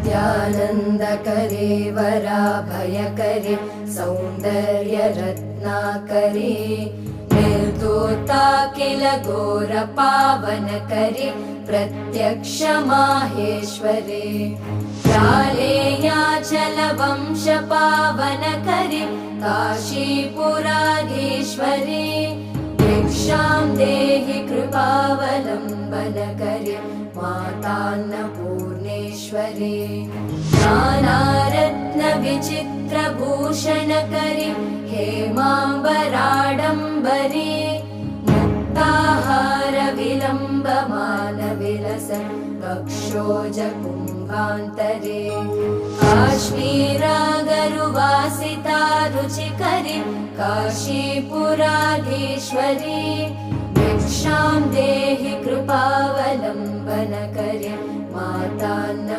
नित्यानन्दकरे वराभयकरे सौन्दर्यरत्नाकरे निर्दोता किल घोरपावनकरे प्रत्यक्ष माहेश्वरे प्रालेयाचलवंशपावनकरे काशीपुराधीश्वरे भिक्षां देहि कृपावलम्बनकरे मातान्नपूर्णेश्वरे नानारत्नविचित्रभूषणकरे हेमाम्बराडम्बरे मुक्ताहारविलम्बमानविलसन् कक्षोजकुम्भान्तरे काश्मीरागरुवासिता रुचिकरे काशीपुराधीश्वरे भिक्षां देहि कृपावलम्बनकरे मातान्न